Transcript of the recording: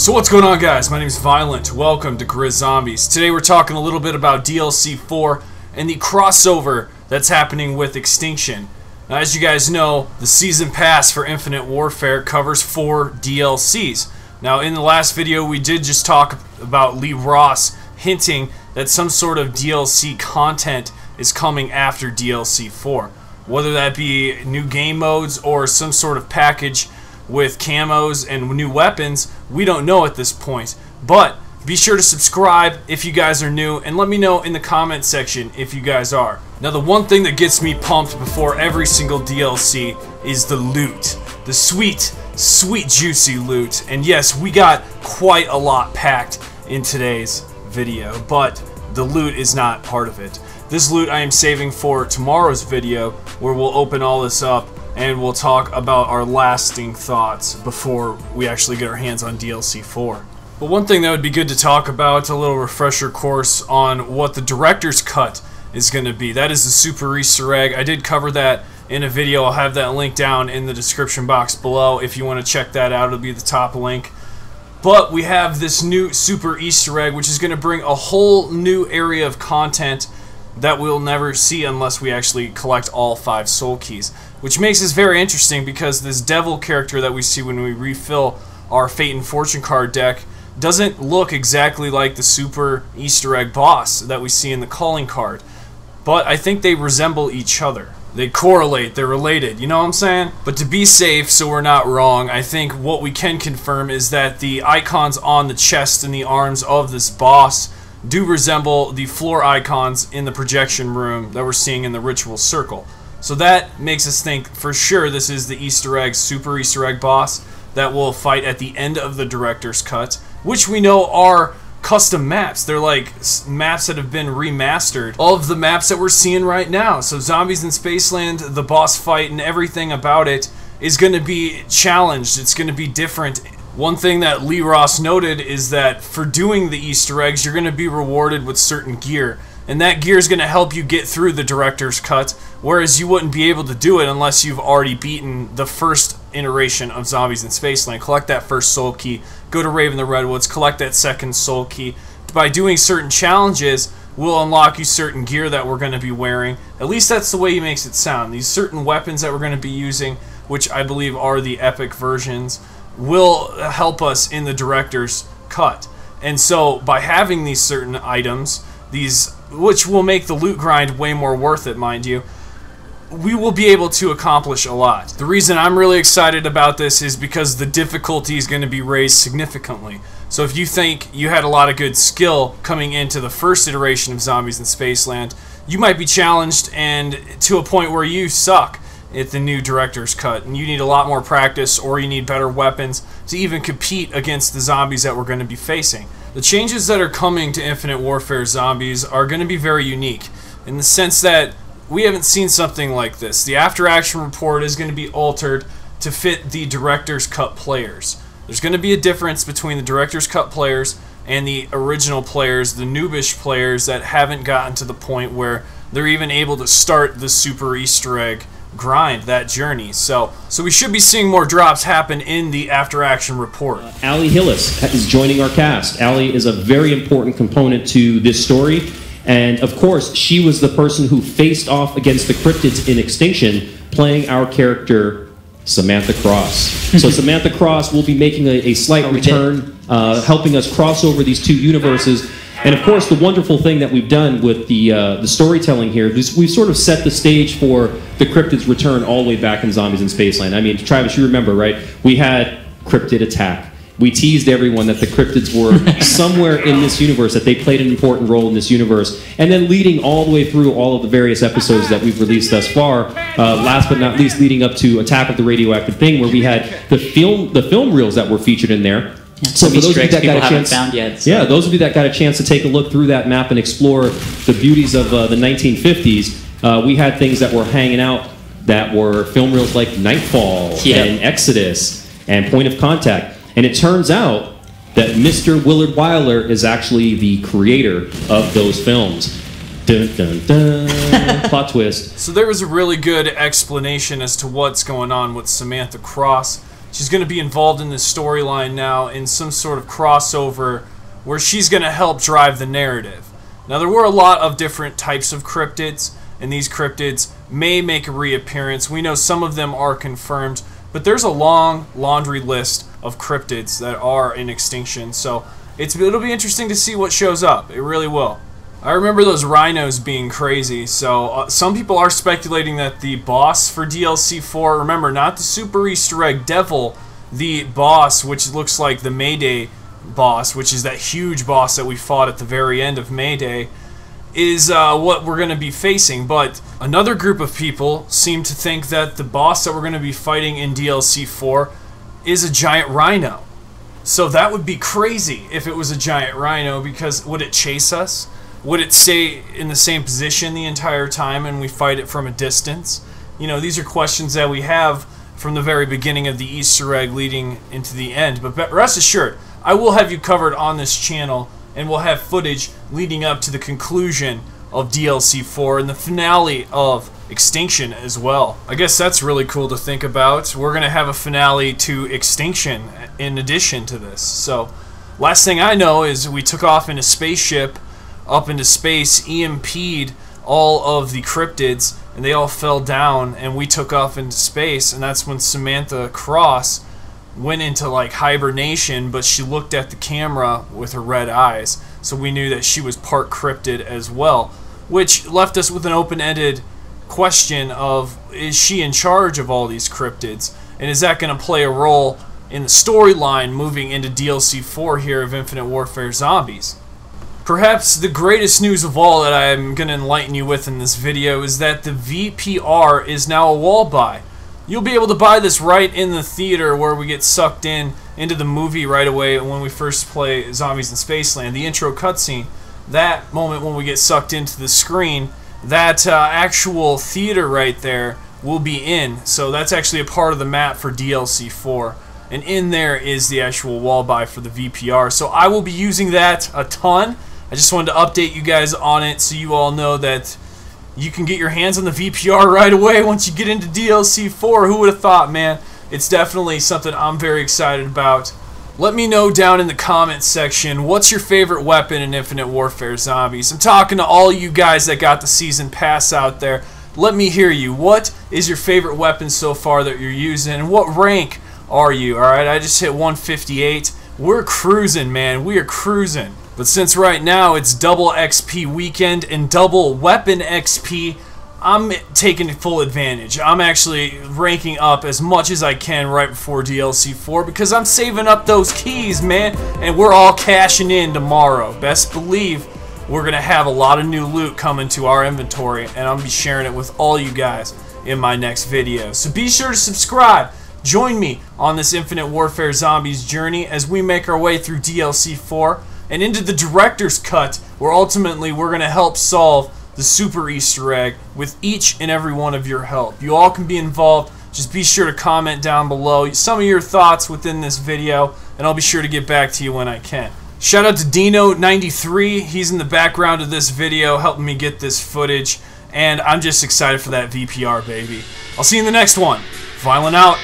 So what's going on, guys? My name is Violent. Welcome to IWZombies. Today we're talking a little bit about DLC 4 and the crossover that's happening with Extinction. Now, as you guys know, the Season Pass for Infinite Warfare covers 4 DLCs. Now, in the last video we did just talk about Lee Ross hinting that some sort of DLC content is coming after DLC 4. Whether that be new game modes or some sort of package with camos and new weapons, we don't know at this point. But be sure to subscribe if you guys are new, and let me know in the comment section if you guys are. Now, the one thing that gets me pumped before every single DLC is the loot. The sweet, juicy loot. And yes, we got quite a lot packed in today's video, but the loot is not part of it. This loot I am saving for tomorrow's video, where we'll open all this up and we'll talk about our lasting thoughts before we actually get our hands on DLC 4. But one thing that would be good to talk about, a little refresher course on what the director's cut is going to be. That is the super Easter egg. I did cover that in a video. I'll have that link down in the description box below if you want to check that out. It'll be the top link. But we have this new super Easter egg, which is going to bring a whole new area of content that we'll never see unless we actually collect all 5 soul keys. Which makes this very interesting, because this devil character that we see when we refill our Fate and Fortune card deck doesn't look exactly like the super Easter egg boss that we see in the calling card. But I think they resemble each other. They correlate, they're related, you know what I'm saying? But to be safe, so we're not wrong, I think what we can confirm is that the icons on the chest and the arms of this boss do resemble the floor icons in the projection room that we're seeing in the ritual circle. So that makes us think for sure this is the Easter egg, super Easter egg boss that will fight at the end of the director's cut, which we know are custom maps. They're like maps that have been remastered of the maps that we're seeing right now. So Zombies in Spaceland, the boss fight and everything about it is going to be challenged. It's going to be different. One thing that Lee Ross noted is that for doing the Easter eggs, you're going to be rewarded with certain gear. And that gear is going to help you get through the director's cut, whereas you wouldn't be able to do it unless you've already beaten the first iteration of Zombies in Spaceland. Collect that first soul key, go to Raven the Redwoods, collect that second soul key. By doing certain challenges, we'll unlock you certain gear that we're going to be wearing. At least that's the way he makes it sound. These certain weapons that we're going to be using, which I believe are the epic versions, will help us in the director's cut. And so by having these certain items, which will make the loot grind way more worth it, mind you, we will be able to accomplish a lot. The reason I'm really excited about this is because the difficulty is going to be raised significantly. So if you think you had a lot of good skill coming into the first iteration of Zombies in Spaceland, you might be challenged and to a point where you suck at the new director's cut, and you need a lot more practice, or you need better weapons to even compete against the zombies that we're going to be facing. The changes that are coming to Infinite Warfare Zombies are going to be very unique, in the sense that we haven't seen something like this. The after-action report is going to be altered to fit the director's cut players. There's going to be a difference between the director's cut players and the original players, the noobish players that haven't gotten to the point where they're even able to start the super Easter egg grind, that journey. So we should be seeing more drops happen in the after-action report. Allie Hillis is joining our cast. Allie is a very important component to this story, and of course she was the person who faced off against the cryptids in Extinction, playing our character Samantha Cross. So Samantha Cross will be making a slight return, helping us cross over these 2 universes. And of course, the wonderful thing that we've done with the storytelling here is we've sort of set the stage for the cryptids' return all the way back in Zombies in Spaceland. I mean, Travis, you remember, right? We had cryptid attack. We teased everyone that the cryptids were somewhere in this universe, that they played an important role in this universe. And then leading all the way through all of the various episodes that we've released thus far, last but not least, leading up to Attack of the Radioactive Thing, where we had the film reels that were featured in there. So for those of you that got a chance, found yet, so. Yeah, those of you that got a chance to take a look through that map and explore the beauties of the 1950s, we had things that were hanging out that were film reels like Nightfall and Exodus and Point of Contact. And it turns out that Mr. Willard Wyler is actually the creator of those films. Dun, dun, dun. Plot twist. So there was a really good explanation as to what's going on with Samantha Cross. she's going to be involved in this storyline now in some sort of crossover where she's going to help drive the narrative. Now, there were a lot of different types of cryptids, and these cryptids may make a reappearance. We know some of them are confirmed, but there's a long laundry list of cryptids that are in extinction, so it'll be interesting to see what shows up. It really will. I remember those rhinos being crazy, so some people are speculating that the boss for DLC 4, remember, not the super Easter egg devil, the boss, which looks like the Mayday boss, which is that huge boss that we fought at the very end of Mayday, is what we're going to be facing. But another group of people seem to think that the boss that we're going to be fighting in DLC 4 is a giant rhino. So that would be crazy if it was a giant rhino, because would it chase us? Would it stay in the same position the entire time and we fight it from a distance? You know, these are questions that we have from the very beginning of the Easter egg leading into the end. But rest assured, I will have you covered on this channel, and we'll have footage leading up to the conclusion of DLC 4 and the finale of Extinction as well. I guess that's really cool to think about. We're going to have a finale to Extinction in addition to this. So, last thing I know is we took off in a spaceship up into space, EMP'd all of the cryptids, and they all fell down, and we took off into space, and that's when Samantha Cross went into like hibernation, but she looked at the camera with her red eyes, so we knew that she was part cryptid as well, which left us with an open-ended question of, is she in charge of all these cryptids, and is that going to play a role in the storyline moving into DLC 4 here of Infinite Warfare Zombies? Perhaps the greatest news of all that I'm going to enlighten you with in this video is that the VPR is now a wall buy. You'll be able to buy this right in the theater where we get sucked into the movie right away when we first play Zombies in Spaceland. The intro cutscene, that moment when we get sucked into the screen, that actual theater right there will be in. So that's actually a part of the map for DLC 4. And in there is the actual wall buy for the VPR. So I will be using that a ton. I just wanted to update you guys on it so you all know that you can get your hands on the VPR right away once you get into DLC 4. Who would have thought, man? It's definitely something I'm very excited about. Let me know down in the comments section, what's your favorite weapon in Infinite Warfare Zombies? I'm talking to all you guys that got the Season Pass out there. Let me hear you. What is your favorite weapon so far that you're using? And what rank are you? Alright, I just hit 158. We're cruising, man. We are cruising. But since right now it's double XP weekend and double weapon XP, I'm taking full advantage. I'm actually ranking up as much as I can right before DLC 4 because I'm saving up those keys, man. And we're all cashing in tomorrow. Best believe we're going to have a lot of new loot coming to our inventory, and I'm going to be sharing it with all you guys in my next video. So be sure to subscribe. Join me on this Infinite Warfare Zombies journey as we make our way through DLC 4 and into the director's cut, where ultimately we're going to help solve the super Easter egg with each and every one of your help. You all can be involved. Just be sure to comment down below some of your thoughts within this video, and I'll be sure to get back to you when I can. Shout out to Dino93. He's in the background of this video helping me get this footage, and I'm just excited for that VPR, baby. I'll see you in the next one. Violent out.